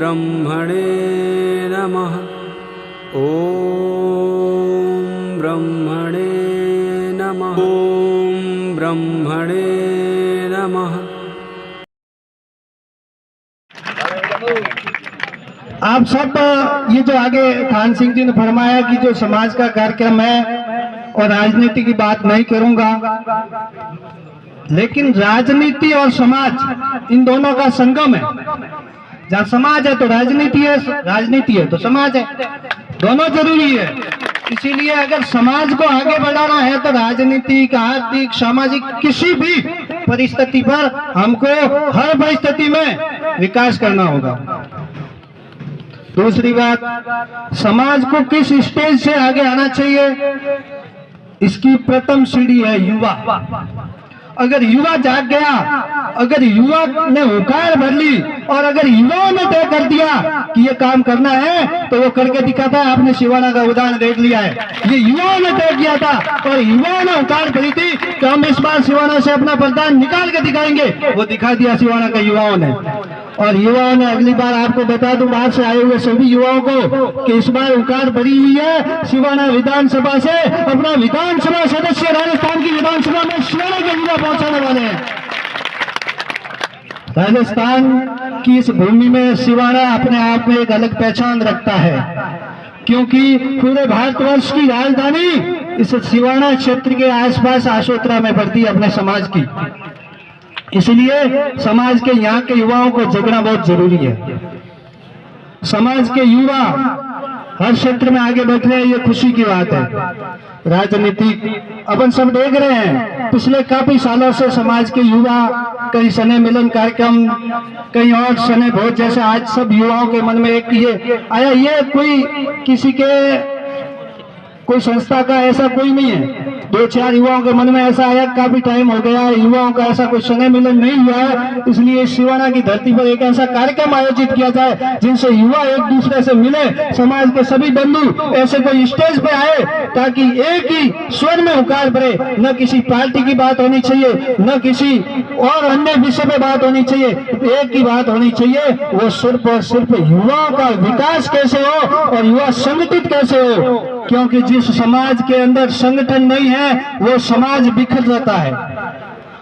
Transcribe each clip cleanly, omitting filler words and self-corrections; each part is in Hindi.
ब्रह्मणे नमः। ओम ब्रह्मणे नमः। ओम ब्रह्मणे नमः। आप सब ये जो आगे खान सिंह जी ने फरमाया कि जो समाज का कार्यक्रम है और राजनीति की बात नहीं करूंगा, लेकिन राजनीति और समाज इन दोनों का संगम है। जहाँ समाज है तो राजनीति है, राजनीति है तो समाज है, दोनों जरूरी है। इसीलिए अगर समाज को आगे बढ़ाना है तो राजनीतिक, आर्थिक, सामाजिक किसी भी परिस्थिति पर हमको हर परिस्थिति में विकास करना होगा। दूसरी बात, समाज को किस स्टेज से आगे आना चाहिए, इसकी प्रथम सीढ़ी है युवा। अगर युवा जाग गया, अगर युवा ने हुंकार भर ली और अगर युवाओं ने तय कर दिया कि ये काम करना है तो वो करके दिखाता है। आपने सिवाना का उदाहरण देख लिया है, ये युवाओं ने तय किया था और युवाओं ने हुंकार भरी थी कि हम इस बार सिवाना से अपना प्रधान निकाल के दिखाएंगे। वो दिखा दिया सिवाना के युवाओं ने। और युवाओं ने अगली बार आपको बता दूं, बाहर से आए हुए सभी युवाओं को कि इस बार हुंकार भरी हुई है सिवाना विधानसभा से। अपना विधानसभा सदस्य राजस्थान की विधानसभा में सिवाना के युवा पहुंचाने वाले हैं। राजस्थान की इस भूमि में सिवाना अपने आप में एक अलग पहचान रखता है, क्योंकि पूरे भारतवर्ष की राजधानी इस सिवाना क्षेत्र के आसपास आशोत्रा में पड़ती है अपने समाज की। इसलिए समाज के यहाँ के युवाओं को जगना बहुत जरूरी है। समाज के युवा हर क्षेत्र में आगे बढ़ रहे हैं, ये खुशी की बात है। राजनीतिक अपन सब देख रहे हैं, पिछले काफी सालों से समाज के युवा कई स्नेह मिलन कार्यक्रम, कई और स्नेह भोज जैसे, आज सब युवाओं के मन में एक ये आया, ये कोई किसी के कोई संस्था का ऐसा कोई नहीं है। दो चार युवाओं के मन में ऐसा आया, काफी टाइम हो गया युवाओं का ऐसा कोई स्नेह मिलन नहीं हुआ है, इसलिए सिवाना की धरती पर एक ऐसा कार्यक्रम आयोजित किया जाए जिनसे युवा एक दूसरे से मिले, समाज के सभी बंधु ऐसे कोई स्टेज पे आए ताकि एक ही स्वर में हुंकार भरे। न किसी पार्टी की बात होनी चाहिए, न किसी और अन्य विषय पे बात होनी चाहिए, एक ही बात होनी चाहिए, वो सिर्फ और सिर्फ युवाओं का विकास कैसे हो और युवा संगठित कैसे हो। क्योंकि जिस समाज के अंदर संगठन नहीं है वो समाज बिखर जाता है,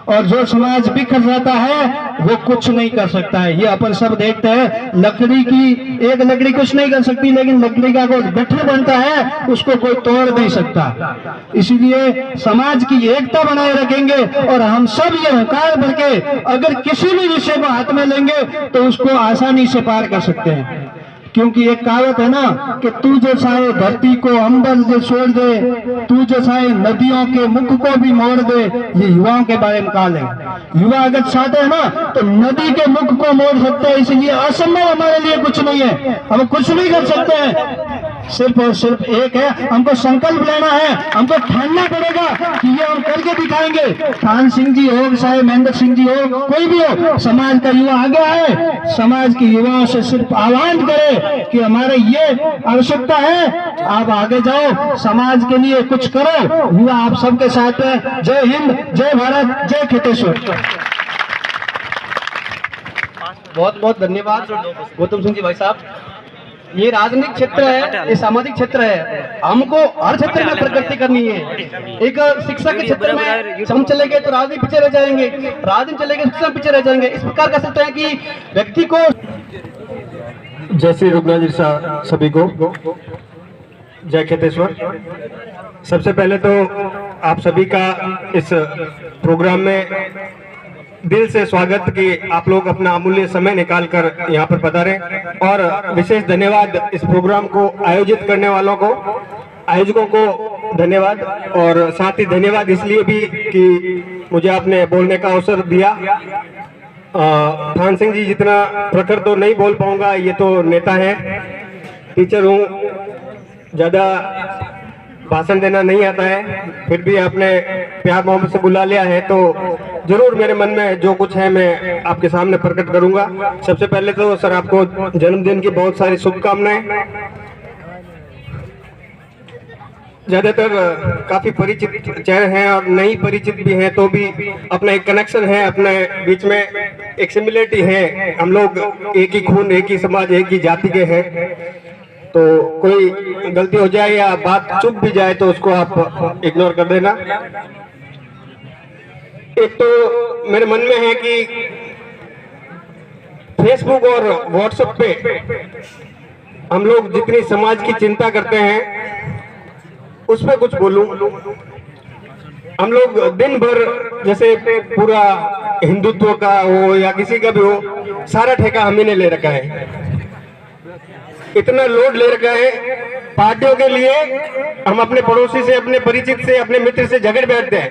और जो समाज बिखर जाता है वो कुछ नहीं कर सकता है। ये अपन सब देखते हैं, लकड़ी की एक लकड़ी कुछ नहीं कर सकती, लेकिन लकड़ी का कोई गट्ठर बनता है उसको कोई तोड़ नहीं सकता। इसीलिए समाज की एकता बनाए रखेंगे और हम सब ये हुंकार भर के अगर किसी भी विषय को हाथ में लेंगे तो उसको आसानी से पार कर सकते हैं। क्योंकि एक कहावत है ना कि तू जो चाहे धरती को अंबर जो छोड़ दे, तू जो चाहे नदियों के मुख को भी मोड़ दे। ये युवाओं के बारे में काल है। युवा अगर चाहते हैं ना तो नदी के मुख को मोड़ सकते हैं, इसलिए असंभव हमारे लिए कुछ नहीं है, हम कुछ नहीं कर सकते हैं। सिर्फ और सिर्फ एक है, हमको संकल्प लेना है, हमको ठानना पड़ेगा कि ये हम करके दिखाएंगे। खान सिंह जी हो, चाहे महेंद्र सिंह जी हो, कोई भी हो, समाज का युवा आगे आए, समाज के युवाओं से सिर्फ आह्वान करे कि हमारे ये आवश्यकता है, आप आगे जाओ, समाज के लिए कुछ करो। युवा आप सबके साथ है। जय हिंद, जय भारत, जय खेतेश्वर। बहुत बहुत धन्यवाद गौतम सिंह जी भाई साहब। ये राजनीतिक क्षेत्र है, ये सामाजिक क्षेत्र है, हमको हर क्षेत्र में प्रगति करनी है। एक शिक्षा के क्षेत्र में हम चले गए तो राजनीति पीछे रह जाएंगे, राजनीति चले गए शिक्षा पीछे रह जाएंगे। इस प्रकार कह सकते हैं कि व्यक्ति को जय श्री रघुनाथ जी सभी को, जय खेतेश्वर। सबसे पहले तो आप सभी का इस प्रोग्राम में दिल से स्वागत कि आप लोग अपना अमूल्य समय निकालकर यहाँ पर पधारे, और विशेष धन्यवाद इस प्रोग्राम को आयोजित करने वालों को, आयोजकों को धन्यवाद। और साथ ही धन्यवाद इसलिए भी कि मुझे आपने बोलने का अवसर दिया। खान सिंह जी जितना प्रखर तो नहीं बोल पाऊंगा, ये तो नेता है, टीचर हूँ, ज्यादा भाषण देना नहीं आता है, फिर भी आपने प्यार मोहब्बत से बुला लिया है तो जरूर मेरे मन में जो कुछ है मैं आपके सामने प्रकट करूंगा। सबसे पहले तो सर आपको जन्मदिन की बहुत सारी शुभकामनाएं। ज़्यादातर काफ़ी परिचित चेहरे हैं और नहीं परिचित भी हैं, तो भी अपना एक कनेक्शन है, अपने बीच में एक सिमिलरिटी है। हम लोग एक ही खून, एक ही समाज, एक ही जाति के हैं। तो कोई गलती हो जाए या बात चुप भी जाए तो उसको आप इग्नोर कर देना। एक तो मेरे मन में है कि फेसबुक और व्हाट्सएप पे हम लोग जितनी समाज की चिंता करते हैं उस पर कुछ बोलूं। हम लोग दिन भर जैसे पूरा हिंदुत्व का हो या किसी का भी हो, सारा ठेका हम ही ने ले रखा है, इतना लोड ले रखा है पार्टियों के लिए। हम अपने पड़ोसी से, अपने परिचित से, अपने मित्र से झगड़ बैठते हैं,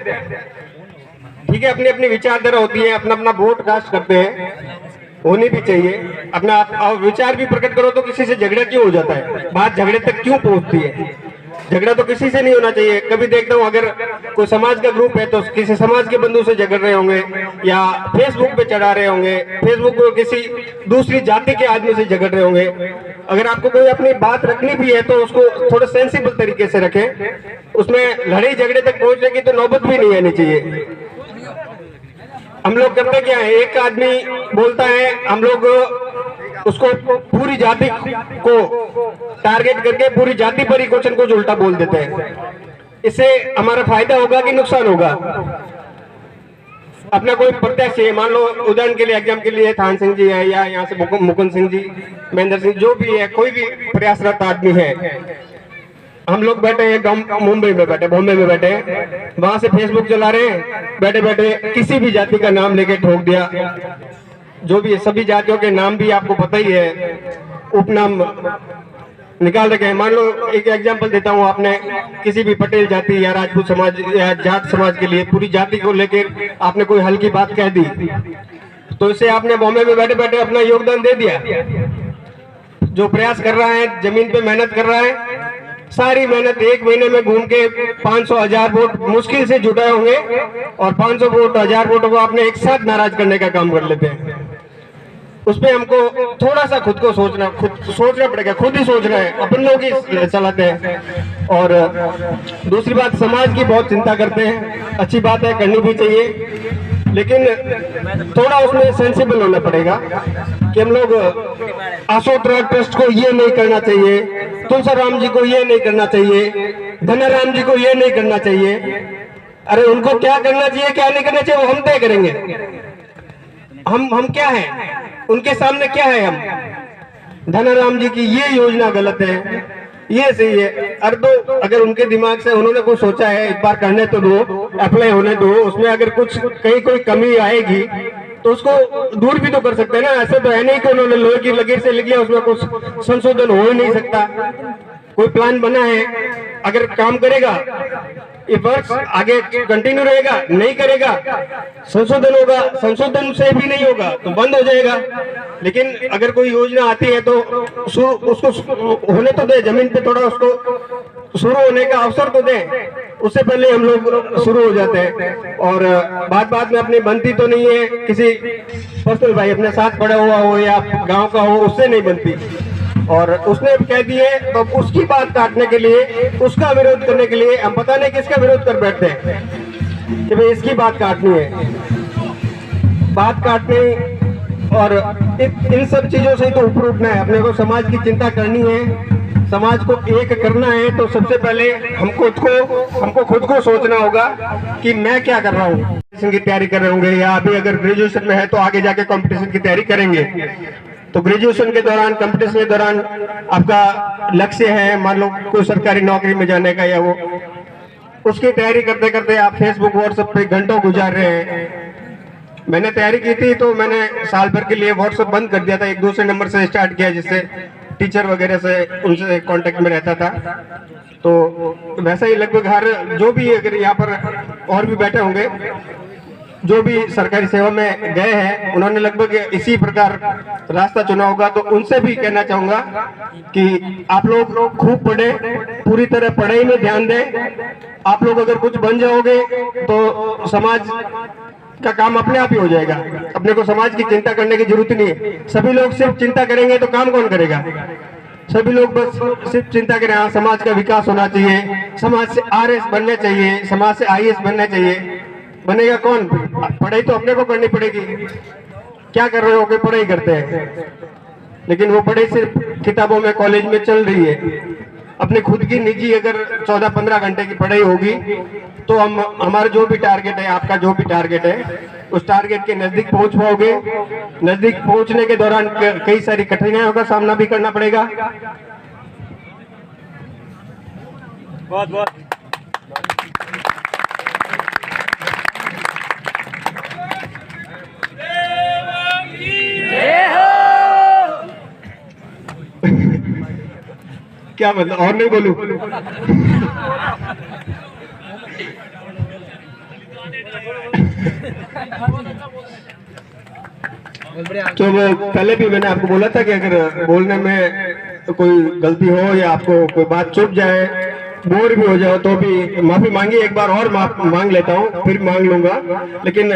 ठीक है, अपनी अपनी विचारधारा होती है, अपना अपना वोट कास्ट करते हैं, होनी भी चाहिए। अपना विचार भी प्रकट करो तो किसी से झगड़ा क्यों हो जाता है, बात झगड़े तक क्यों पहुंचती है? झगड़ा तो किसी से नहीं होना चाहिए। कभी देखता हूँ अगर कोई समाज का ग्रुप है तो किसी समाज के बंधु से झगड़ रहे होंगे या फेसबुक पे चढ़ा रहे होंगे, फेसबुक पे किसी दूसरी जाति के आदमी से झगड़ रहे होंगे। अगर आपको कोई अपनी बात रखनी भी है तो उसको थोड़ा सेंसिबल तरीके से रखें, उसमें लड़ाई झगड़े तक पहुंचने की तो नौबत भी नहीं आनी चाहिए। हम लोग करते क्या है, एक आदमी बोलता है, हम लोग उसको पूरी जाति को टारगेट करके पूरी जाति पर ही क्वेश्चन को उल्टा बोल देते हैं। इससे हमारा फायदा होगा कि नुकसान होगा? अपना कोई प्रत्याशी है, मान लो उदाहरण के लिए, एग्जाम के लिए थान सिंह जी है या यहाँ से मुकुंद सिंह जी, महेंद्र सिंह, जो भी है, कोई भी प्रयासरत आदमी है। हम लोग बैठे हैं मुंबई में बैठे, बॉम्बे में बैठे, वहां से फेसबुक चला रहे हैं, बैठे बैठे किसी भी जाति का नाम लेके ठोक दिया। जो भी सभी जातियों के नाम भी आपको पता ही है, उपनाम निकाल रखे हैं। मान लो एक एग्जांपल देता हूँ, आपने किसी भी पटेल जाति या राजपूत समाज या जाट समाज के लिए पूरी जाति को लेकर आपने कोई हल्की बात कह दी, तो इससे आपने बॉम्बे में बैठे बैठे अपना योगदान दे दिया। जो प्रयास कर रहा है, जमीन पे मेहनत कर रहा है, सारी मेहनत एक महीने में घूम के 500,000 वोट मुश्किल से जुटाए होंगे और 500 वोट 1000 वोटों को आपने एक साथ नाराज करने का काम कर लेते हैं। उस पे हमको थोड़ा सा खुद को सोचना पड़ेगा, खुद ही सोच रहे हैं, अपन लोग ही चलाते हैं। और दूसरी बात, समाज की बहुत चिंता करते हैं, अच्छी बात है, करनी भी चाहिए, लेकिन थोड़ा उसमें सेंसिबल होना पड़ेगा कि हम लोग अशोक ट्रस्ट को ये नहीं करना चाहिए, तुलसीराम जी को ये नहीं करना चाहिए, धनाराम जी को ये नहीं करना चाहिए। अरे उनको क्या करना चाहिए क्या नहीं करना चाहिए वो हम तय करेंगे। हम क्या हैं, उनके सामने क्या है? हम धनाराम जी की ये योजना गलत है, ये सही है। अरे तो अगर उनके दिमाग से उन्होंने कुछ सोचा है, एक बार करने तो दो, अप्लाई होने दो, उसमें अगर कुछ कहीं कोई कमी आएगी तो उसको दूर भी तो कर सकते हैं ना। ऐसे तो है नहीं कि उन्होंने लोहे की लकीर से लिख लिया, उसमें कुछ संशोधन हो ही नहीं सकता। कोई प्लान बना है, अगर काम करेगा ये वर्ष आगे कंटिन्यू रहेगा, नहीं करेगा संशोधन होगा, संशोधन से भी नहीं होगा तो बंद हो जाएगा। लेकिन अगर कोई योजना आती है तो उसको होने तो दे, जमीन पे थोड़ा उसको शुरू होने का अवसर तो दे, उससे पहले हम लोग शुरू हो जाते हैं। और बात में अपनी बनती तो नहीं है, किसी पर्सनल भाई अपने साथ पड़ा हुआ हो या गांव का हो, उससे नहीं बनती। और उसने कह दिए तो उसकी बात काटने के लिए, उसका विरोध करने के लिए हम पता नहीं किसका विरोध कर बैठते हैं कि भाई इसकी बात काटनी है, बात काटनी। और इन सब चीजों से तो ऊपर उठना है, अपने को समाज की चिंता करनी है, समाज को एक करना है। तो सबसे पहले हमको खुद को सोचना होगा कि मैं क्या कर रहा हूँ। कंपटीशन की तैयारी कर रहे होंगे या अभी अगर ग्रेजुएशन में है तो आगे जाके कंपटीशन की तैयारी करेंगे। तो ग्रेजुएशन के दौरान, कंपटीशन के दौरान आपका लक्ष्य है मान लो कोई सरकारी नौकरी में जाने का, या वो उसकी तैयारी करते करते आप फेसबुक व्हाट्सएप पे घंटों गुजार रहे हैं। मैंने तैयारी की थी तो मैंने साल भर के लिए व्हाट्सएप बंद कर दिया था, एक दूसरे नंबर से स्टार्ट किया जिससे टीचर वगैरह से उनसे कांटेक्ट में रहता था। तो वैसा ही लगभग हर जो भी अगर यहाँ पर और भी बैठे होंगे जो भी सरकारी सेवा में गए हैं उन्होंने लगभग इसी प्रकार रास्ता चुना होगा। तो उनसे भी कहना चाहूंगा कि आप लोग खूब पढ़े, पूरी तरह पढ़ाई में ध्यान दें। आप लोग अगर कुछ बन जाओगे तो समाज का काम अपने आप ही हो जाएगा, अपने को समाज की चिंता करने की जरूरत नहीं है। सभी लोग सिर्फ चिंता करेंगे तो काम कौन करेगा? सभी लोग बस सिर्फ चिंता करें, हाँ समाज का विकास होना चाहिए, समाज से आरएस बनने चाहिए, समाज से आईएएस बनने चाहिए। बनेगा कौन? पढ़ाई तो अपने को करनी पड़ेगी। क्या कर रहे हो कि पढ़ाई करते हैं, लेकिन वो पढ़ाई सिर्फ किताबों में कॉलेज में चल रही है। अपनी खुद की निजी अगर 14-15 घंटे की पढ़ाई होगी तो हम हमारा जो भी टारगेट है, आपका जो भी टारगेट है, उस टारगेट के नजदीक पहुंच पाओगे। नजदीक पहुंचने के दौरान कई सारी कठिनाइयों का सामना भी करना पड़ेगा। बहुत बहुत क्या मतलब, और नहीं बोलूं? तो वो पहले भी मैंने आपको बोला था कि अगर बोलने में कोई गलती हो या आपको कोई बात चुप जाए, बोर भी हो जाओ, तो भी माफी मांगी। एक बार और मांग लेता हूँ, फिर मांग लूंगा। लेकिन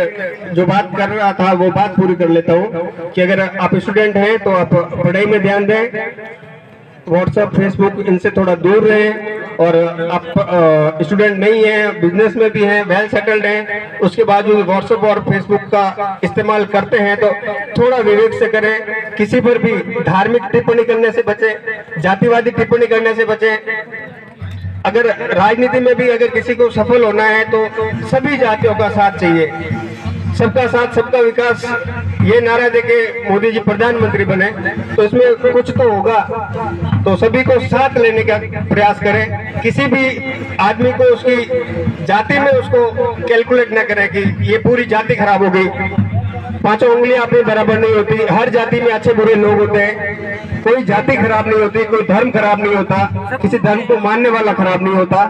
जो बात कर रहा था वो बात पूरी कर लेता हूँ कि अगर आप स्टूडेंट हैं तो आप पढ़ाई में ध्यान दें, व्हाट्सएप फेसबुक इनसे थोड़ा दूर रहें। और आप स्टूडेंट नहीं हैं, बिजनेस में भी हैं, वेल सेटल्ड हैं, उसके बावजूद व्हाट्सएप और फेसबुक का इस्तेमाल करते हैं तो थोड़ा विवेक से करें। किसी पर भी धार्मिक टिप्पणी करने से बचें, जातिवादी टिप्पणी करने से बचें। अगर राजनीति में भी अगर किसी को सफल होना है तो सभी जातियों का साथ चाहिए। सबका साथ सबका विकास, ये नारा देके मोदी जी प्रधानमंत्री बने तो इसमें कुछ तो होगा। तो सभी को साथ लेने का प्रयास करें। किसी भी आदमी को उसकी जाति में उसको कैलकुलेट न करें कि ये पूरी जाति खराब हो गई। पांचों उंगलियां अपनी बराबर नहीं होती। हर जाति में अच्छे बुरे लोग होते हैं। कोई जाति खराब नहीं होती, कोई धर्म खराब नहीं होता, किसी धर्म को मानने वाला खराब नहीं होता।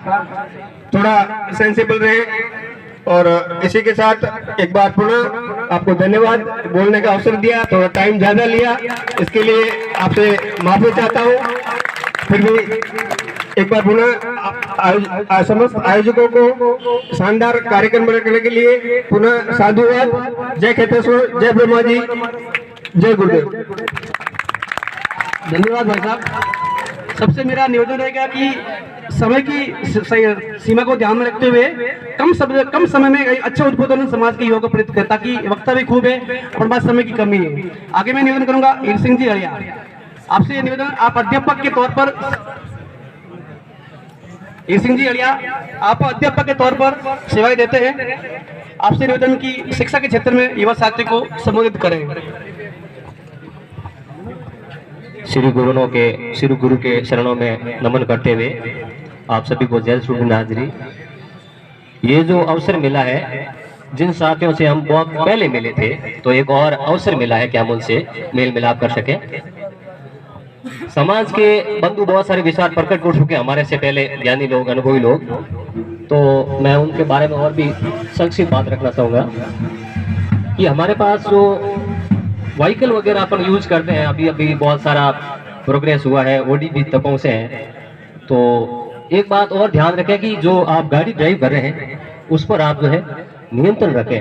थोड़ा सेंसिबल रहे। और इसी के साथ एक बार पुनः आपको धन्यवाद, बोलने का अवसर दिया, थोड़ा टाइम ज्यादा लिया, इसके लिए आपसे माफी चाहता हूँ। फिर भी एक बार पुनः समस्त आयोजकों को शानदार कार्यक्रम रखने के लिए पुनः साधुवाद। जय खेतेश्वर, जय ब्रह्मा जी, जय गुरुदेव। धन्यवाद भाई साहब। सबसे मेरा निवेदन रहेगा कि समय की सीमा को ध्यान में रखते हुए कम समय में एक अच्छा उद्बोधन समाज के युवा को प्रेरित करें, ताकि वक्ता भी खूब है और पास समय की कमी है। आगे मैं निवेदन करूंगा ईर सिंह जी अड़िया, आपसे ये निवेदन, आप अध्यापक के तौर पर, ईर सिंह जी अड़िया आप अध्यापक के तौर पर सेवाएं देते हैं। आपसे निवेदन की शिक्षा के क्षेत्र में युवा साथी को संबोधित करें। श्री गुरु के चरणों में नमन करते हुए आप सभी को जय श्री गुरुनाथरी। ये जो अवसर मिला है, जिन साथियों से हम बहुत पहले मिले थे, तो एक और अवसर मिला है कि हम उनसे मेल मिलाप कर सके। समाज के बंधु बहुत सारे विचार प्रकट कर चुके हमारे से पहले, ज्ञानी लोग, अनुभवी लोग, तो मैं उनके बारे में और भी संक्षिप्त बात रखना चाहूँगा कि हमारे पास जो व्हीकल वगैरह अपन यूज करते हैं, अभी बहुत सारा प्रोग्रेस हुआ है, ODB तकों से है। तो एक बात और ध्यान रखें कि जो आप गाड़ी ड्राइव कर रहे हैं उस पर आप जो है नियंत्रण रखें,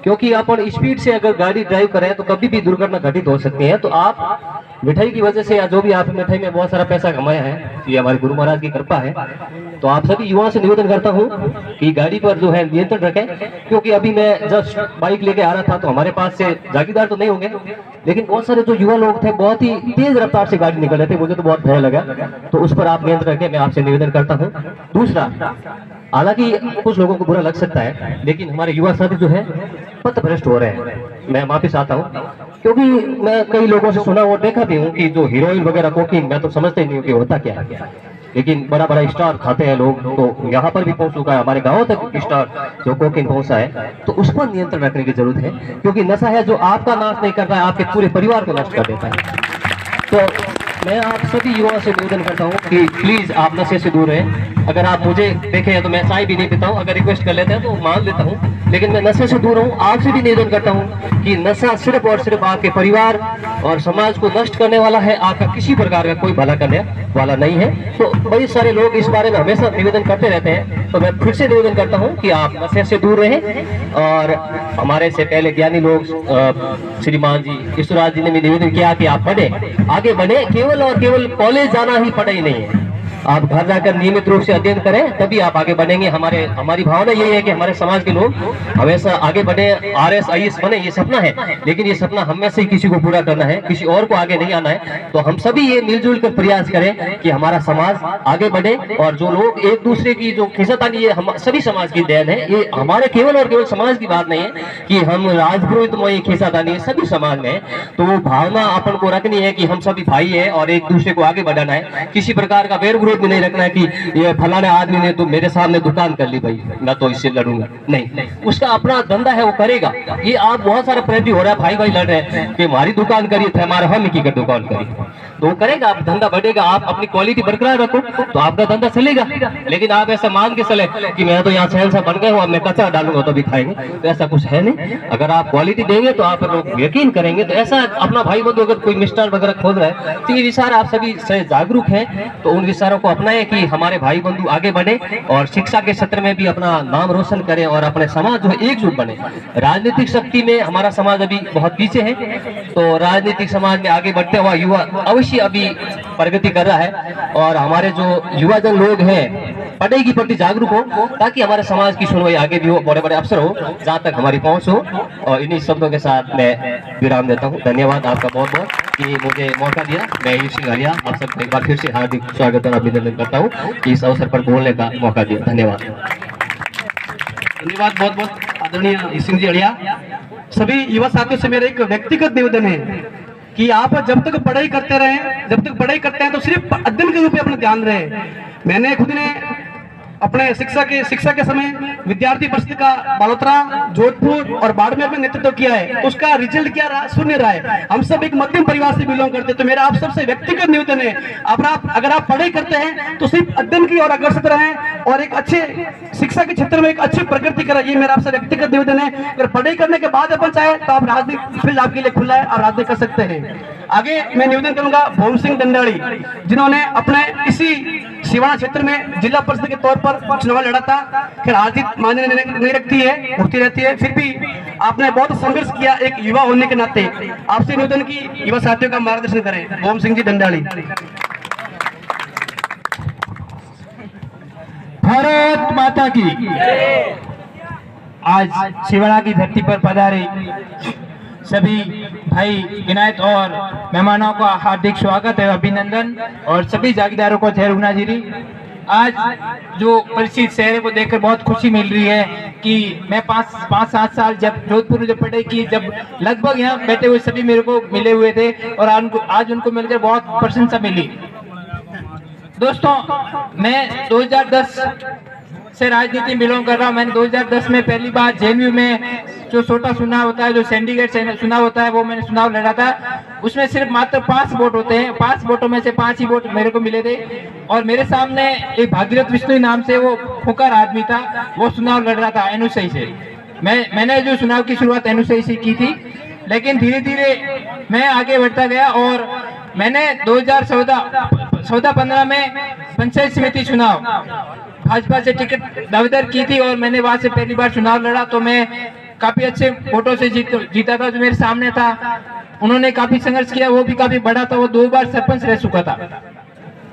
क्योंकि अपन स्पीड से अगर गाड़ी ड्राइव करें तो कभी भी दुर्घटना घटित हो सकती है। तो आप मिठाई की वजह से या जो भी आप मिठाई में बहुत सारा पैसा कमाया है, ये हमारे गुरु महाराज की कृपा है। तो आप सभी युवाओं से निवेदन करता हूँ कि गाड़ी पर जो है नियंत्रण रखें, क्योंकि अभी मैं जस्ट बाइक लेके आ रहा था तो हमारे पास से जागीरदार तो नहीं होंगे, लेकिन बहुत सारे जो युवा लोग थे बहुत ही तेज रफ्तार से गाड़ी निकल रहे थे, मुझे तो बहुत भय लगा। तो उस पर आप नियंत्रण रखें, मैं आपसे निवेदन करता हूँ। दूसरा, हालांकि कुछ लोगों को बुरा लग सकता है, लेकिन हमारे युवा साथी जो है पथभ्रष्ट हो रहे हैं। मैं माफी चाहता हूँ, क्योंकि मैं कई लोगों से सुना और देखा भी हूँ कि जो हीरोइन वगैरह कोकीन, मैं तो समझते ही नहीं हूँ कि होता क्या है, लेकिन बड़ा बड़ा स्टार खाते हैं लोग। तो यहाँ पर भी पहुंच चुका है, हमारे गांव तक स्टार जो कोकीन पहुंचा है। तो उस पर नियंत्रण रखने की जरूरत है, क्योंकि नशा है जो आपका नाश नहीं करता है, आपके पूरे परिवार को नष्ट कर देता है। तो मैं आप सभी युवाओं से निवेदन करता हूँ कि प्लीज आप नशे से दूर रहें। अगर आप मुझे देखें तो मैं चाय भी नहीं पीता हूँ, अगर रिक्वेस्ट कर लेते हैं तो मान लेता हूँ, लेकिन मैं नशे से दूर हूँ। आपसे भी निवेदन करता हूँ कि नशा सिर्फ और सिर्फ आपके परिवार और समाज को नष्ट करने वाला है, आपका किसी प्रकार का कोई भला करने वाला नहीं है। तो बहुत सारे लोग इस बारे में हमेशा निवेदन करते रहते हैं, तो मैं फिर से निवेदन करता हूँ कि आप नशे से दूर रहें। और हमारे से पहले ज्ञानी लोग श्रीमान जी ईश्वराज जी ने भी निवेदन किया कि आप बढ़े, आगे बढ़े, केवल केवल और केवल कॉलेज जाना ही पढ़ाई नहीं है। आप घर जाकर नियमित रूप से अध्ययन करें, तभी आप आगे बढ़ेंगे। हमारी भावना यही है कि हमारे समाज के लोग हमेशा आगे बढ़े, RS IAS बने, ये सपना है। लेकिन ये सपना हम में से ही किसी को पूरा करना है, किसी और को आगे नहीं आना है। तो हम सभी ये मिलजुल कर प्रयास करें कि हमारा समाज आगे बढ़े। और जो लोग एक दूसरे की जो खिंचातानी, ये हम सभी समाज की देन है। ये हमारे केवल और केवल समाज की बात नहीं है कि हम राजपुरोहित में खिंचातानी है, सभी समाज में। तो वो भावना अपन को रखनी है कि हम सभी भाई है और एक दूसरे को आगे बढ़ाना है। किसी प्रकार का वेर भी नहीं रखना है कि ये फलाने आदमी ने तो मेरे सामने दुकान कर ली, भाई मैं तो इससे लड़ूंगा। नहीं, उसका अपना धंधा है, वो करेगा। ये आप बहुत सारा प्रयत्न हो रहा है, भाई भाई लड़ रहे हैं कि हमारी दुकान करी थे, हमारा हम की दुकान करी, तो वो करेगा, आप धंधा बढ़ेगा। आप अपनी क्वालिटी बरकरार रखो तो आपका धंधा चलेगा। लेकिन आप ऐसा मान के चले कि मैं तो यहाँ शहनशाह बन गए हूँ, मैं कचरा डालूंगा तो भी खाएंगे, तो ऐसा कुछ है नहीं। अगर आप क्वालिटी देंगे तो आप लोग यकीन करेंगे। तो ऐसा अपना भाई बंधु अगर कोई मिष्ठान वगैरह खोल रहा है तो ये विचार आप सभी से जागरूक हैं, तो उन विचारों को अपनाएं कि हमारे भाई बंधु आगे बढ़े और शिक्षा के क्षेत्र में भी अपना नाम रोशन करें और अपने समाज जो है एकजुट बने। राजनीतिक शक्ति में हमारा समाज अभी बहुत पीछे है, तो राजनीतिक समाज में आगे बढ़ते हुआ युवा अवश्य अभी प्रगति कर रहा है। और हमारे जो युवा जन लोग हैं पढ़ाई के प्रति जागरूक हो, ताकि हमारे समाज की सुनवाई आगे भी हो, बड़े बड़े अफसर हो, जहाँ तक हमारी पहुंच हो। और इन्हीं शब्दों के साथ मैं विराम देता हूँ। धन्यवाद आपका बहुत बहुत कि मुझे मौका दिया। मैं यूसुफ सिंह आलिया आप सबको एक बार फिर से हार्दिक स्वागत और अभिनंदन करता हूँ कि इस अवसर पर बोलने का मौका दिया। धन्यवाद। धन्यवाद बहुत बहुत आदरणीय यूसुफ सिंह जी आलिया। सभी युवा साथियों से मेरा एक व्यक्तिगत निवेदन है कि आप जब तक पढ़ाई करते रहें, जब तक पढ़ाई करते हैं तो सिर्फ अध्ययन के रूप में अपना ध्यान रहे। मैंने खुद ने अपने शिक्षा के समय विद्यार्थी परिषद का बालोतरा, जोधपुर और बाड़मेर में नेतृत्व किया है, तो उसका रिजल्ट क्या रहा, शून्य रहा है। हम सब एक मध्यम परिवार से बिलोंग करते हैं, तो मेरा आप सबसे व्यक्तिगत निवेदन है, अगर आप पढ़ाई करते हैं तो सिर्फ अध्ययन की ओर अग्रसर रहें और एक अच्छे शिक्षा के क्षेत्र में एक अच्छी प्रगति करें। ये मेरा आपसे व्यक्तिगत निवेदन है। अगर पढ़ाई करने के बाद अपन चाहे तो आप राजनीतिक फील्ड आपके लिए खुला है, आप राजनीति कर सकते हैं। आगे मैं निवेदन करूंगा भोम सिंह दंडाड़ी, जिन्होंने अपने इसी सिवाना क्षेत्र में जिला परिषद के तौर पर चुनाव लड़ा था। खैर हार जीत मायने नहीं रखती है, होती रहती है, फिर भी आपने बहुत संघर्ष किया एक युवा होने के नाते। आपसे निवेदन की युवा साथियों का मार्गदर्शन करें। भोम सिंह जी दंडाड़ी। भारत माता की। आज सिवाना की धरती पर पधारे सभी भाई विनायत और मेहमानों का हार्दिक स्वागत है, अभिनंदन। और सभी जागीरदारों को जय रघुनाथजी। आज जो परिचित शहर को देखकर बहुत खुशी मिल रही है कि मैं 5-7 साल जब जोधपुर में जब पढ़ाई की, जब लगभग यहाँ बैठे हुए सभी मेरे को मिले हुए थे और आज उनको मिलकर बहुत प्रशंसा मिली। दोस्तों, मैं 2010 से राजनीति में बिलोंग कर रहा हूँ। मैंने 2010 में पहली बार JNU में जो छोटा चुनाव होता है, जो सिंडिकेट चुनाव होता है, वो मैंने चुनाव लड़ा था। उसमें सिर्फ मात्र 5 वोट होते हैं, 5 वोटों में से 5 ही वोट मेरे को मिले थे। और मेरे सामने एक भागीरथ विष्णु नाम से वो फुकार आदमी था, वो चुनाव लड़ रहा था एनुसई से। मैंने जो चुनाव की शुरुआत एनुसई से की थी, लेकिन धीरे धीरे मैं आगे बढ़ता गया और मैंने 2014-15 में पंचायत समिति चुनाव भाजपा से टिकट दावेदार की थी और मैंने वहां से पहली बार चुनाव लड़ा, तो मैं काफी अच्छे वोटों से जीता था। जो मेरे सामने था उन्होंने काफी संघर्ष किया, वो भी काफी बड़ा था, वो 2 बार सरपंच रह चुका था,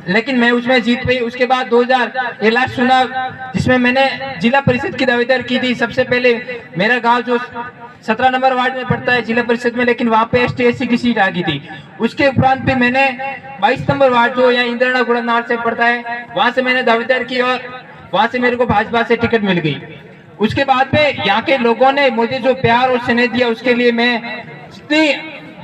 लेकिन मैं उसमें जीत गई। उसके बाद 2000 ये लास्ट चुनाव जिसमें मैंने जिला परिषद की दावेदार की थी। सबसे पहले मेरा गांव जो 17 नंबर वार्ड में पड़ता है जिला परिषद में, लेकिन वहाँ पे ST/SC की सीट आ गई थी। उसके उपरांत भी मैंने 22 नंबर वार्ड जो यहाँ इंद्राना गुड़नार से पड़ता है, वहाँ से मैंने दावेदार की और वहाँ से मेरे को भाजपा से टिकट मिल गई। उसके बाद में यहाँ के लोगों ने मुझे जो प्यार और स्नेह दिया, उसके लिए मैं जितनी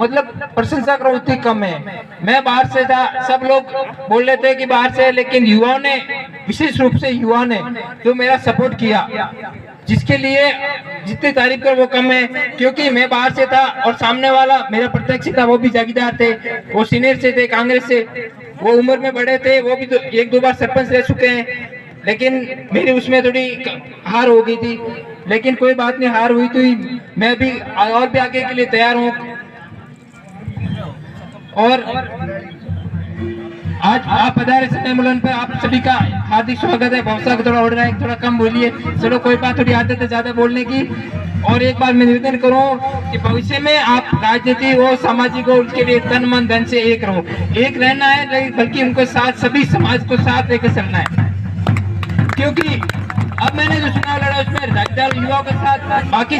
मतलब प्रशंसा करो उतनी कम है। मैं बाहर से था, सब लोग बोल रहे थे कि बाहर से, लेकिन युवाओं ने, विशेष रूप से युवाओं ने जो मेरा सपोर्ट किया, जिसके लिए जितनी तारीफ कर वो कम है। क्योंकि मैं बाहर से था और सामने वाला मेरा प्रत्यक्ष था, वो भी जागीरदार थे, वो सीनियर से थे, कांग्रेस से, वो उम्र में बड़े थे, वो भी 1-2 बार सरपंच रह चुके हैं, लेकिन मेरी उसमें थोड़ी हार हो गई थी। लेकिन कोई बात नहीं, हार हुई तो मैं भी और भी आगे के लिए तैयार हूँ। और आज आप पधारे समय मिलन पर आप सभी का हार्दिक स्वागत है। भाषा थोड़ा उड़ रहा है, थोड़ा कम बोलिए, चलो कोई बात, थोड़ी आदत है ज्यादा बोलने की। और एक बार मैं निवेदन करूं कि भविष्य में आप राजनीति और सामाजिक और उसके लिए तन मन धन से एक रहो, एक रहना है, बल्कि उनको साथ सभी समाज को साथ लेकर चलना है। क्योंकि अब मैंने जो चुनाव लड़ा उसमें राज्यपाल युवाओं के साथ बाकी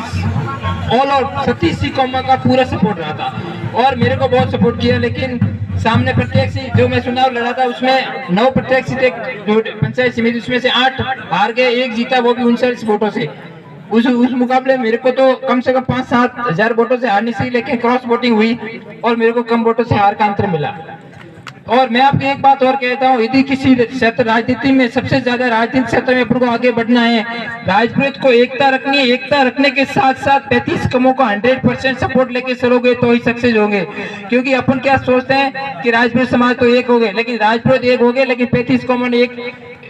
ऑल और 37 कौमा का पूरा सपोर्ट रहा था और मेरे को बहुत सपोर्ट किया, लेकिन सामने प्रत्याशी जो मैं चुनाव लड़ा था उसमें 9 प्रत्याशी थे जो पंचायत समिति, उसमें से 8 हार गए, 1 जीता, वो भी 39 वोटों से। उस मुकाबले मेरे को तो कम से कम 5-7 हजार वोटों से हारनी थी, लेकिन क्रॉस वोटिंग हुई और मेरे को कम वोटों से हार का अंतर मिला। और मैं आपको एक बात और कहता हूँ, यदि किसी क्षेत्र राजनीति में सबसे ज्यादा राजनीतिक क्षेत्र में अपन को आगे बढ़ना है, राजपुरोहित को एकता रखनी है, एकता रखने के साथ साथ 35 कमों का 100% सपोर्ट लेके चलोगे तो ही सक्सेस होंगे। क्योंकि अपन क्या सोचते हैं कि राजपुरोहित समाज तो एक हो गए, लेकिन राजपुरोहित एक हो गए लेकिन 35 कमों ने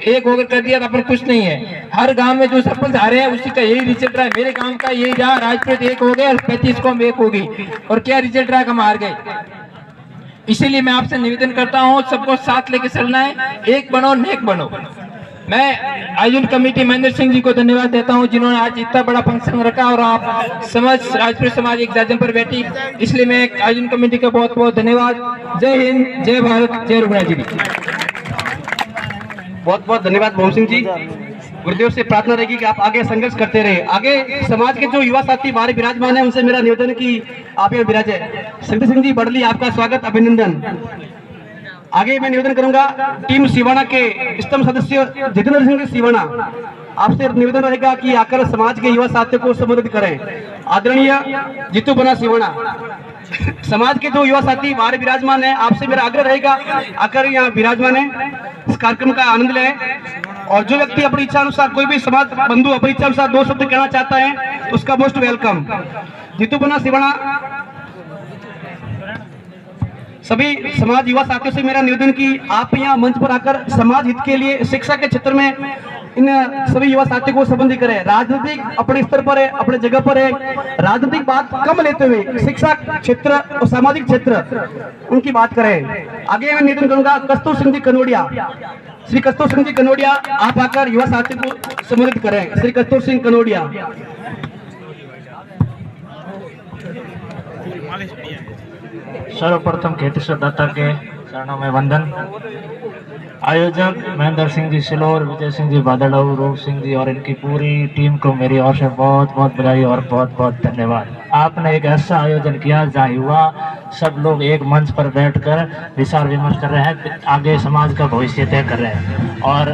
एक होकर कर दिया तो अपन कुछ नहीं है। हर गांव में जो सरपंच आ रहे हैं उसी का यही रिजल्ट रहा है। मेरे गांव का यही रहा, राजपुरोहित एक हो गए और 35 कौम एक होगी, और क्या रिजल्ट रहा, हम हार गए। इसीलिए मैं आपसे निवेदन करता हूं, सबको साथ लेके चलना है, एक बनो नेक बनो। मैं आयोजन कमेटी महेंद्र सिंह जी को धन्यवाद देता हूं जिन्होंने आज इतना बड़ा फंक्शन रखा और आप राजपुर समाज एक जाजम पर बैठी, इसलिए मैं आयोजन कमेटी का बहुत बहुत धन्यवाद। जय हिंद, जय भारत, जय रुग्णा जी। बहुत बहुत धन्यवाद मोहन सिंह जी। गुरुदेव से प्रार्थना रहेगी कि आप आगे संघर्ष करते रहे। आगे समाज के जो युवा साथी हमारे विराजमान है उनसे मेरा निवेदन कि आप यहाँ विराजे। संजय सिंह जी बड़ली, आपका स्वागत, अभिनंदन। आगे मैं निवेदन करूंगा टीम सिवाना के स्तंभ सदस्य जितेंद्र सिंह सिवाना, आपसे निवेदन रहेगा कि आकर समाज के युवा साथियों को संबोधित करें। आदरणीय जीतू बना सिवाना, समाज के जो युवा साथी हमारे विराजमान है, आपसे मेरा आग्रह रहेगा आकर यहाँ विराजमान है, इस कार्यक्रम का आनंद लें। और जो व्यक्ति अपनी इच्छा अनुसार, कोई भी समाज बंधु अपनी इच्छा अनुसार 2 शब्द कहना चाहता है तो उसका मोस्ट वेलकम। जीतू बना सिवाना, सभी समाज युवा साथियों से मेरा निवेदन कि आप यहाँ मंच पर आकर समाज हित के लिए शिक्षा के क्षेत्र में इन सभी युवा साथियों को संबोधित करें। राजनीतिक अपने स्तर पर है, अपने जगह पर है, राजनीतिक बात कम लेते हुए शिक्षा क्षेत्र और सामाजिक क्षेत्र उनकी बात करें। आगे मैं निवेदन करूंगा कस्तूर सिंह जी कनोडिया, श्री कस्तूर सिंह जी कनोडिया, आप आकर युवा साथियों को संबोधित करें। श्री कस्तूर सिंह कनोडिया। सर्वप्रथम खेतेश्वर दत्ता के चरणों में वंदन। आयोजक महेंद्र सिंह जी सिलोर, विजय सिंह जी बादड़ाऊ, रूप सिंह जी और इनकी पूरी टीम को मेरी ओर से बहुत बहुत बधाई और बहुत बहुत धन्यवाद। आपने एक ऐसा आयोजन किया जहाँ युवा सब लोग एक मंच पर बैठकर विचार विमर्श कर रहे हैं, आगे समाज का भविष्य तय कर रहे हैं। और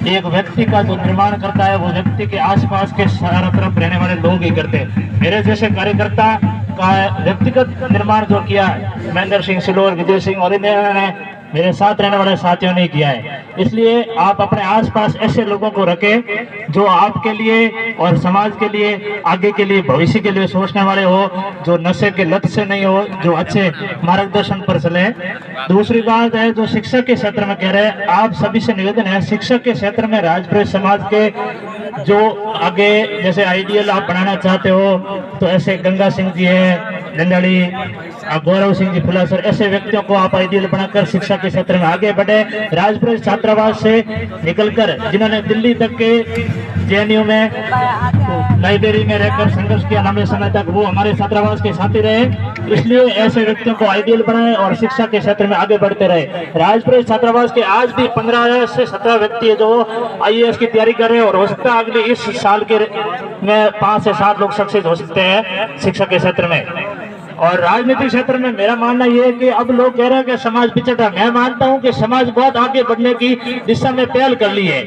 एक व्यक्ति का जो निर्माण करता है वो व्यक्ति के आसपास के चारों तरफ रहने वाले लोग ही करते हैं। मेरे जैसे कार्यकर्ता का व्यक्तिगत निर्माण जो किया महेंद्र सिंह सिलोर, विजय सिंह और इन्होंने मेरे साथ रहने वाले साथियों ने किया है। इसलिए आप अपने आसपास ऐसे लोगों को रखें जो आपके लिए और समाज के लिए, आगे के लिए, भविष्य के लिए सोचने वाले हो, जो नशे के लत से नहीं हो, जो अच्छे मार्गदर्शन पर चले। दूसरी बात है जो शिक्षा के क्षेत्र में कह रहे हैं, आप सभी से निवेदन है शिक्षा के क्षेत्र में राजपुर समाज के जो आगे जैसे आइडियल आप बनाना चाहते हो तो ऐसे गंगा सिंह जी है नंदड़ी, गौरव सिंह जी फुलासर, ऐसे व्यक्तियों को आप आइडियल बनाकर शिक्षा के क्षेत्र में आगे बढ़े। राजपुर छात्रावास से निकलकर जिन्होंने दिल्ली तक के जेएनयू में लाइब्रेरी में रहकर संघर्ष किया लंबे समय तक, वो हमारे छात्रावास के साथी रहे। इसलिए ऐसे व्यक्तियों को आइडियल बनाए और शिक्षा के क्षेत्र में आगे बढ़ते रहे। राजपुर छात्रावास के आज भी 15 से 17 व्यक्ति है जो IAS की तैयारी कर रहे हैं और हो सकता है अगले इस साल के में 5 से 7 लोग सक्सेस हो सकते हैं शिक्षा के क्षेत्र में। और राजनीतिक क्षेत्र में मेरा मानना यह है कि अब लोग कह रहे हैं कि समाज पिछड़ रहा है। मैं मानता हूं कि समाज बहुत आगे बढ़ने की दिशा में पहल कर ली है।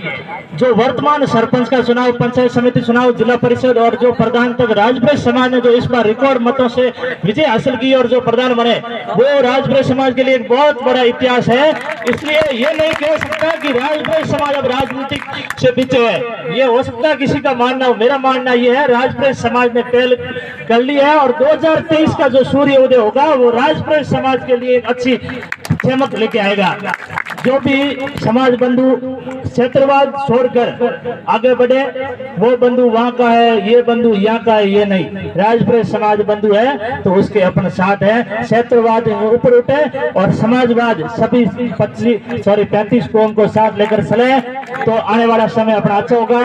जो वर्तमान सरपंच का चुनाव, पंचायत समिति चुनाव, जिला परिषद और जो प्रधान तक राजपुर समाज ने जो इस बार रिकॉर्ड मतों से विजय हासिल की और जो प्रधान बने, वो राजपुर समाज के लिए एक बहुत बड़ा इतिहास है। इसलिए ये नहीं कह सकता कि राजपुर समाज अब राजनीतिक से पीछे है, ये हो सकता है किसी का मानना हो। मेरा मानना यह है राजपुर समाज ने पहल कर ली है और 2023 का जो सूर्य उदय होगा वो राजपुर समाज के लिए एक अच्छी चमक लेके आएगा। जो भी समाज बंधु क्षेत्रवाद छोड़कर आगे बढ़े। वो बंधु वहां का है, ये बंधु यहाँ का है, ये नहीं। राजपुर समाज बंधु है तो उसके अपने साथ है। क्षेत्रवाद ऊपर उठे और समाजवाद सभी 35 कौम को साथ लेकर चले तो आने वाला समय अपना अच्छा होगा।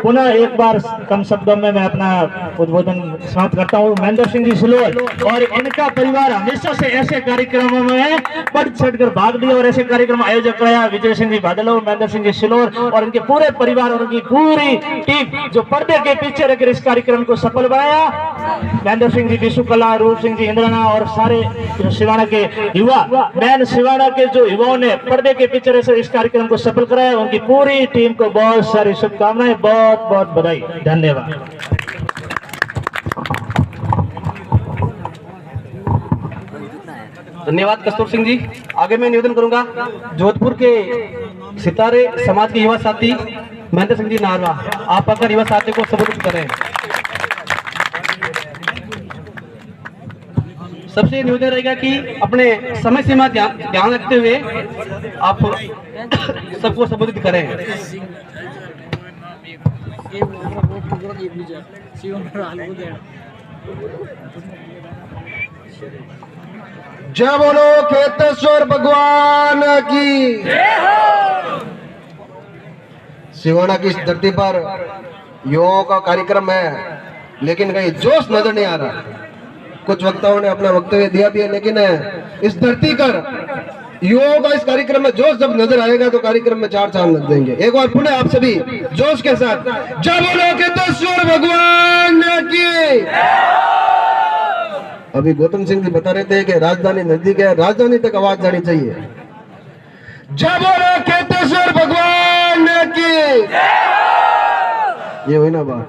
पुनः एक बार कम शब्दों में मैं अपना उद्बोधन समाप्त करता हूँ। महेंद्र सिंह जी सिलोर और इनका परिवार हमेशा से ऐसे कार्यक्रमों में बढ़ चढ़ कर भाग लिया और ऐसे कार्यक्रम आयोजक कराया। विजय सिंह जी बादल, महेंद्र सिंह जी सिलोर और इनके पूरे परिवार और उनकी पूरी टीम जो पर्दे के पीछे रहकर इस कार्यक्रम को सफल बनाया। महेंद्र सिंह जी विश्वकला, रूप सिंह जी इंद्राना और सारे सिवाना के युवा, मैन सिवाना के जो युवाओं ने पर्दे के पीछे रहकर इस कार्यक्रम को सफल कराया, उनकी पूरी टीम को बहुत सारी शुभकामनाएं, बहुत बहुत बधाई। धन्यवाद। धन्यवाद कस्तूर सिंह जी। आगे मैं निवेदन करूंगा जोधपुर के सितारे समाज के युवा साथी महेंद्र सिंह जी नारवा, आप अगर युवा साथी को संबोधित करें। सबसे निवेदन रहेगा कि अपने समय सीमा ध्यान रखते हुए आप सबको संबोधित करें। जय बोलो खेतेश्वर भगवान की। सिवाना की इस धरती पर युवाओं का कार्यक्रम है, लेकिन कहीं जोश नजर नहीं आ रहा। कुछ वक्ताओं ने अपना वक्तव्य दिया भी है, लेकिन इस धरती पर युवाओं का इस कार्यक्रम में जोश जब नजर आएगा तो कार्यक्रम में 4 चांद लग जाएंगे। एक बार पुनः आप सभी जोश के साथ जय बोलो खेतेश्वर भगवान की। अभी गौतम सिंह जी बता रहे थे कि राजधानी नजदीक है, राजधानी तक आवाज जानी चाहिए। जय बोलो खेतेश्वर भगवान की। ये हुई ना बात।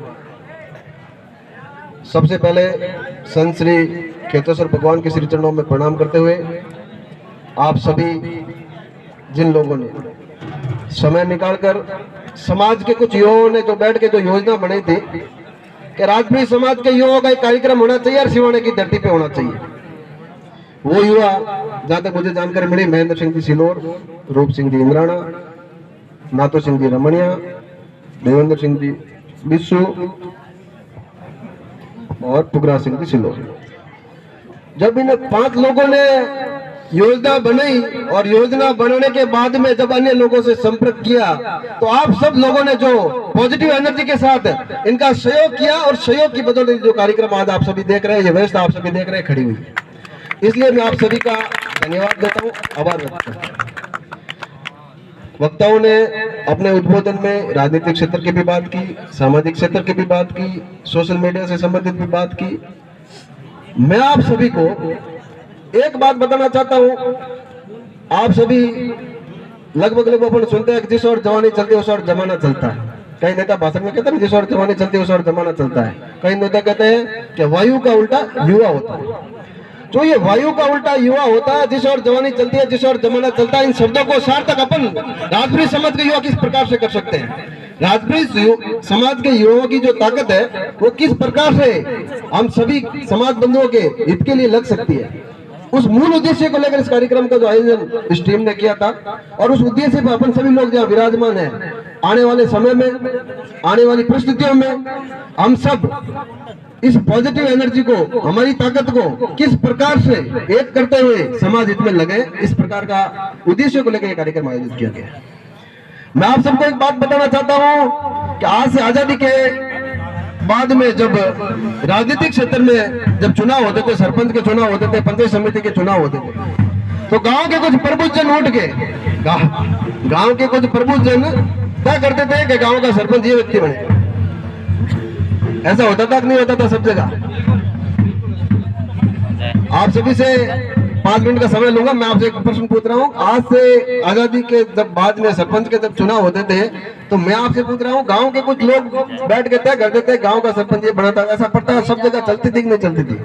सबसे पहले संत श्री खेतेश्वर भगवान के श्री चरणों में प्रणाम करते हुए आप सभी जिन लोगों ने समय निकालकर समाज के कुछ युवाओं ने जो बैठ के जो योजना बनाई थी कि राजपूत समाज के युवाओं का एक कार्यक्रम होना चाहिए और सिवाने की धरती पे होना चाहिए, वो युवा जहां तक मुझे जानकारी मिली महेंद्र सिंह जी सिलोर, रूप सिंह जी इंद्राना, नातो सिंह जी रमणिया, देवेंद्र सिंह जी बिस्सू और पुगरा सिंह जी सिलोर। जब इन 5 लोगों ने योजना बनाई और योजना बनाने के बाद में जब अन्य लोगों से संपर्क किया तो आप सब लोगों ने जो पॉजिटिव एनर्जी के साथ इनका सहयोग किया और सहयोग की बदौलत जो कार्यक्रम आज आप सभी देख रहे हैं, ये व्यवस्था आप सभी देख रहे हैं खड़ी हुई है। इसलिए मैं आप सभी का धन्यवाद देता हूँ, आभार व्यक्त करता हूँ। वक्ताओं ने अपने उद्बोधन में राजनीतिक क्षेत्र की भी बात की, सामाजिक क्षेत्र की भी बात की, सोशल मीडिया से संबंधित भी बात की। मैं आप सभी को एक बात बताना चाहता हूं। आप सभी लगभग अपन सुनते हैं कि जिस और जवानी चलती है उस और जमाना चलता है। कई नेता भाषण में कहते हैं जिस और जवानी चलती है उस और जमाना चलता है। कई नेता कहते हैं कि वायु का उल्टा युवा होता है। जो ये वायु का उल्टा युवा होता है, जिस और जवानी चलती है जिस और जमाना चलता है, इन शब्दों को सार्थक अपन राजपूत समाज के युवा किस प्रकार से कर सकते हैं। राजपूत समाज के युवाओं की जो ताकत है वो किस प्रकार से हम सभी समाज बंधुओं के हित के लिए लग सकती है, उस मूल उद्देश्य को लेकर इस कार्यक्रम का जो आयोजन इस टीम ने किया था और उस उद्देश्य पर अपन सभी लोग जहाँ विराजमान है, आने वाले समय में, आने वाली परिस्थितियों में हम सब इस पॉजिटिव एनर्जी को, हमारी ताकत को किस प्रकार से एक करते हुए समाज हित में लगे, इस प्रकार का उद्देश्य को लेकर यह कार्यक्रम आयोजित किया गया। मैं आप सबको एक बात बताना चाहता हूं कि आज से आजादी के बाद में जब राजनीतिक क्षेत्र में जब चुनाव होते थे, सरपंच के चुनाव होते थे, पंचायत समिति के चुनाव होते थे, तो गांव के कुछ प्रबुद्धजन उठ के गांव के कुछ प्रबुद्धजन क्या करते थे कि गांव का सरपंच ये व्यक्ति बने। ऐसा होता था कि नहीं होता था सब जगह? आप सभी से 5 मिनट का समय लूंगा। मैं आपसे एक प्रश्न पूछ रहा हूँ। आज से आजादी के जब बाद में सरपंच के जब चुनाव होते थे तो मैं आपसे पूछ रहा हूँ, गांव के कुछ लोग बैठ के तय करते थे गांव का सरपंच ये बना था, ऐसा प्रथा सब जगह चलती थी कि नहीं चलती थी?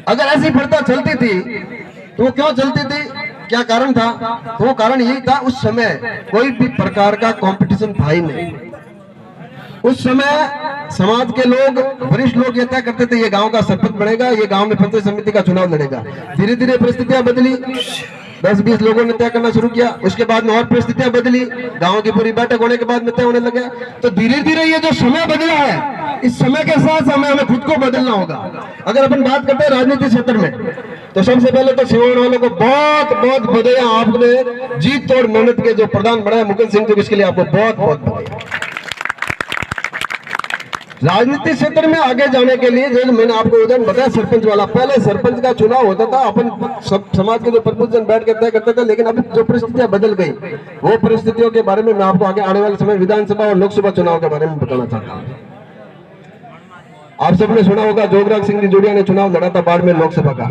अगर ऐसी प्रथा चलती थी तो वो क्यों चलती थी, क्या कारण था? तो वो कारण यही था, उस समय कोई भी प्रकार का कंपटीशन था ही नहीं। उस समय समाज के लोग, वरिष्ठ लोग ये तय करते थे ये गांव का सरपंच बनेगा, ये गांव में पंचायत समिति का चुनाव लड़ेगा। धीरे धीरे परिस्थितियां बदली, 10-20 लोगों ने तय करना शुरू किया। उसके बाद में और परिस्थितियां बदली, गांव की पूरी बैठक होने के बाद में तय होने लगे। तो धीरे धीरे ये जो समय बदला है, इस समय के साथ हमें खुद को बदलना होगा। अगर अपन बात करते हैं राजनीतिक क्षेत्र में, तो सबसे पहले तो सिवान वालों को बहुत बहुत बधाई। आपने जीत तोड़ मेहनत के जो प्रधान बनाए मुकुंद सिंह जी, इसके लिए आपको बहुत बहुत बधाई। राजनीतिक क्षेत्र में आगे जाने के लिए जो मैंने आपको उदाहरण बताया सरपंच वाला, पहले सरपंच का चुनाव होता था, अपन सब समाज के जो प्रमुख जन बैठ कर तय करते थे, लेकिन अभी जो परिस्थितियां बदल गई, वो परिस्थितियों के बारे में मैं आपको आगे आने वाले समय विधानसभा और लोकसभा चुनाव के बारे में बताना चाहता हूँ। आप सबने सुना होगा जोगराज सिंह जी जोड़िया ने चुनाव लड़ा था बाड़मेर लोकसभा का।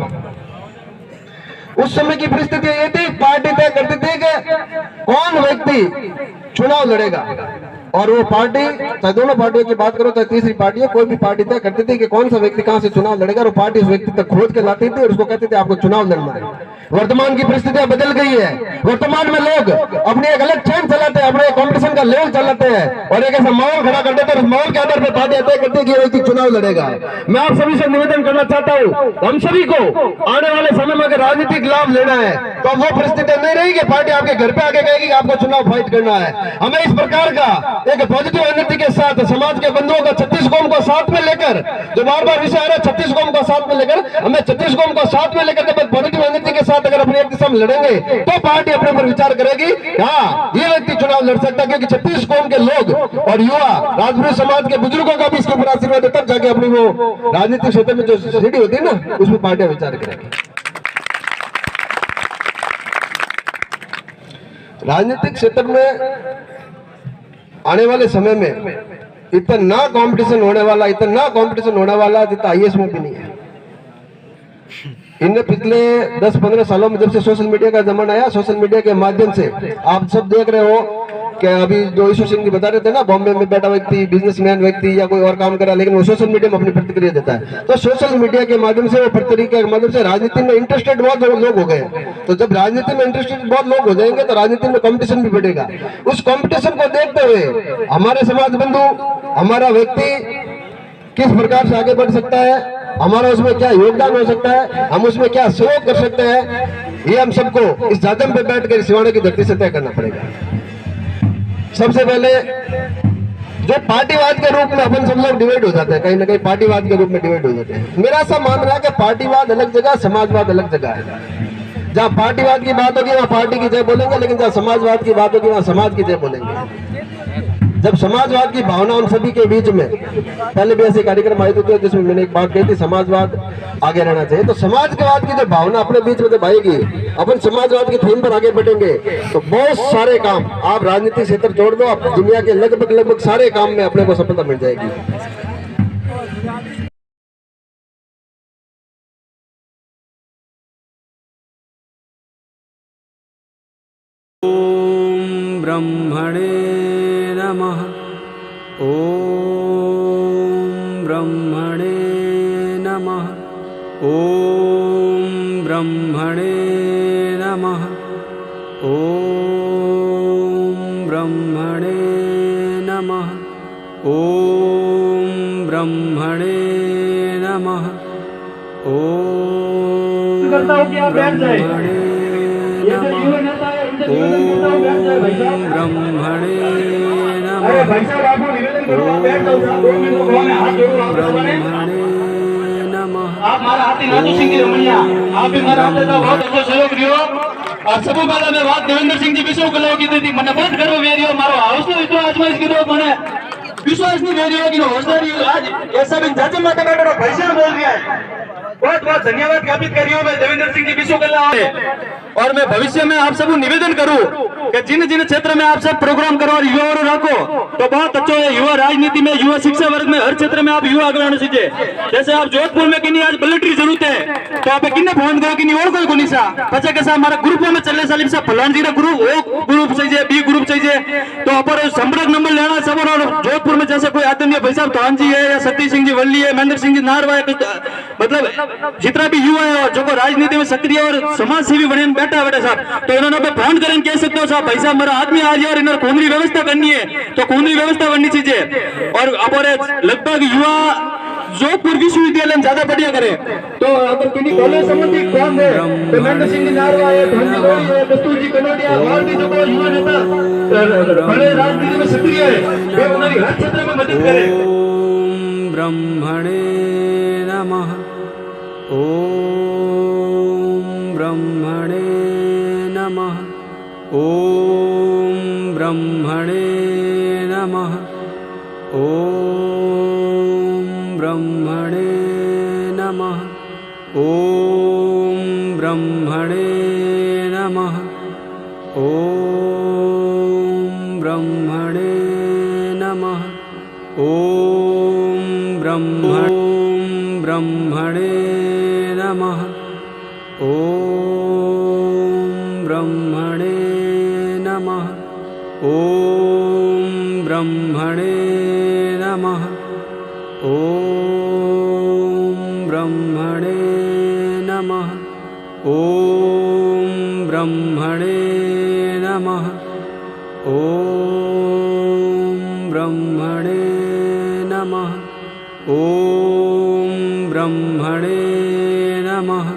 उस समय की परिस्थिति ये थी, पार्टी तय करती थी कि कौन व्यक्ति चुनाव लड़ेगा, और वो पार्टी, चाहे दोनों पार्टियों की बात करो चाहे तीसरी पार्टी है, कोई भी पार्टी तय करती थी कि कौन सा व्यक्ति कहां से चुनाव लड़ेगा, और वो पार्टी उस व्यक्ति तक खोज के लाती थी और उसको कहती थी आपको चुनाव लड़ना है। वर्तमान की परिस्थितियां बदल गई है। वर्तमान में लोग अपने एक अलग चैन चलाते हैं, अपने कंपटीशन का लेवल चलाते हैं और एक ऐसा माहौल खड़ा कर देते हैं, उस माहौल के आधार पर पार्टियां तय करती है कि व्यक्ति चुनाव लड़ेगा। मैं आप सभी से निवेदन करना चाहता हूँ, हम सभी को आने वाले समय में अगर राजनीतिक लाभ लेना है तो वो परिस्थिति नहीं रहेगी कि पार्टी आपके घर पे आके कहेगी कि आपको चुनाव फाइट करना है। हमें इस प्रकार का एक पॉजिटिव एनर्जी के साथ समाज के बंधुओं का 36 कौम को साथ में लेकर, जो बार बार विषय आ रहा है 36 कौम को साथ में लेकर, हमें 36 कौम को साथ में लेकर जब पॉजिटिव एनर्जी के साथ अगर अपने एक दिशा में लड़ेंगे तो पार्टी अपने पर विचार करेगी, हाँ ये व्यक्ति चुनाव लड़ सकता है, क्योंकि 36 कौम के लोग और युवा राजपूत समाज के बुजुर्गों का भी इसके ऊपर आशीर्वाद है, तब जाके अपनी वो राजनीतिक क्षेत्र में जो सीढ़ी होती है ना, उसमें पार्टियां विचार करेंगी। राजनीतिक क्षेत्र में आने वाले समय में इतना कंपटीशन होने वाला जितना आईएएस में भी नहीं है। इनने पिछले 10-15 सालों में जब से सोशल मीडिया का जमाना आया, सोशल मीडिया के माध्यम से आप सब देख रहे हो कि अभी जो ईश्वर सिंह जी बता रहे थे ना, बॉम्बे में बैठा व्यक्ति, बिजनेसमैन व्यक्ति या कोई और काम कर रहा है, लेकिन वो सोशल मीडिया में अपनी प्रतिक्रिया देता है। तो सोशल मीडिया के माध्यम से, वो प्रतिक्रिया के माध्यम से राजनीति में इंटरेस्टेड बहुत लोग हो गए। तो जब राजनीति में इंटरेस्टेड बहुत लोग हो जाएंगे तो राजनीति में कंपटीशन भी बढ़ेगा। उस कंपटीशन को देखते हुए हमारे समाज बंधु, हमारा व्यक्ति किस प्रकार से आगे बढ़ सकता है, हमारा उसमें क्या योगदान हो सकता है, हम उसमें क्या सहयोग कर सकते हैं, ये हम सबको इस जादम पे बैठकर सिवाने की धरती से तय करना पड़ेगा। सबसे पहले जो पार्टीवाद के रूप में अपन सब लोग डिवाइड हो जाते हैं, कहीं ना कहीं पार्टीवाद के रूप में डिवाइड हो जाते हैं। मेरा ऐसा मानना है कि पार्टीवाद अलग जगह, समाजवाद अलग जगह है। जहाँ पार्टीवाद की बात होगी वहाँ पार्टी की जय बोलेंगे, लेकिन जहाँ समाजवाद की बात होगी वहाँ समाज की जय बोलेंगे। जब समाजवाद की भावना उन सभी के बीच में, पहले भी ऐसे कार्यक्रम आए थे जिसमें मैंने एक बात कही थी, समाजवाद आगे रहना चाहिए। तो समाजवाद की जो भावना अपने बीच में जब आएगी, अपन समाजवाद की थीम पर आगे बढ़ेंगे तो बहुत सारे काम, आप राजनीतिक क्षेत्र छोड़ दो, आप दुनिया के लगभग सारे काम में अपने को सफलता मिल जाएगी। ओम ब्रह्मणे नमः। ओम ब्रह्मणे नमः। ओम ब्रह्मणे नमः। ओम ब्रह्मणे नमः। ओम ब्रह्मणे नमः। ओम ब्रह्मणे नमः। ओम ब्रह्मणे नमः। ब्रह्मणे नमः। आप हमारा हाथी नाथू सिंह जी रमणिया, आप भी हमारा हाथ तो बहुत अच्छा सहयोग रियो। और सबको पहले मैं बात देवेंद्र सिंह जी विश्व कलाओं की थी, मैंने बहुत गर्व वेरियो, मारो हौसलो इतना आजमाइश की दो, मैंने विश्वास नहीं वेरियो कि हौसला आज ऐसा भी जाति माता बैठो पैसा बोल दिया है। बहुत बहुत धन्यवाद ज्ञापित कर रही हूँ मैं देवेंद्र सिंह जी विश्व कला। और मैं भविष्य में आप सबको निवेदन करूं कि जिन जिन क्षेत्र में आप सब प्रोग्राम करो और युवा रखो तो बहुत अच्छा है। युवा राजनीति में, युवा शिक्षा वर्ग में, हर क्षेत्र में आप युवा आगे आने सीखे। जैसे आप जोधपुर में किन्हीं आज बुलेटरी जरूरत है तो आप किन्ने फोन करो कि और कोई को निशा पचा के साथ हमारा ग्रुपों में चलने साल फलान जी ग्रुप, वो ग्रुप चाहिए, बी ग्रुप चाहिए, तो अपर संपर्क नंबर लेना सब। और जोधपुर में जैसे कोई आदरणीय भाई साहब तोहान जी है या सतीश सिंह जी वल्ली है, महेंद्र सिंह जी नारवा है, मतलब जितना भी युवा है और जो राजनीति में सक्रिय और समाज सेवी बने बैठा बेटा साहब, तो इन्होंने पे फोन करें कह सकते हो साहब भाई साहब मेरा आदमी आ जाए और इन्होंने खून की व्यवस्था करनी है तो खून की व्यवस्था करनी चाहिए। और अब लगभग युवा जोधपुर विश्वविद्यालय में ज्यादा बढ़िया करे। तो अगर किन्हीं कॉलेज संबंधी कौन है तो महेंद्र सिंह जी नारवा है, धोनी गौरी है, दस्तूर जी कनोडिया और भी जो युवा नेता बड़े राजनीति में सक्रिय है वे उन्हें हर क्षेत्र में मदद करे। ओम ब्रह्मणे नमः। ओम ब्रह्मणे नमः। ओम ब्रह्मणे नमः। ओम ब्रह्मणे नमः। ओम ब्रह्मणे नमः। ओम ब्रह्मणे नमः। ओम ब्रह्मणे नमः। ओम ब्रह्मणे नमः। ओम ब्रह्मणे नमः। ओम ब्रह्मणे नमः। ओम ब्रह्मणे नमः। ओम ब्रह्मणे नमः। ओम ब्रह्मणे नमः।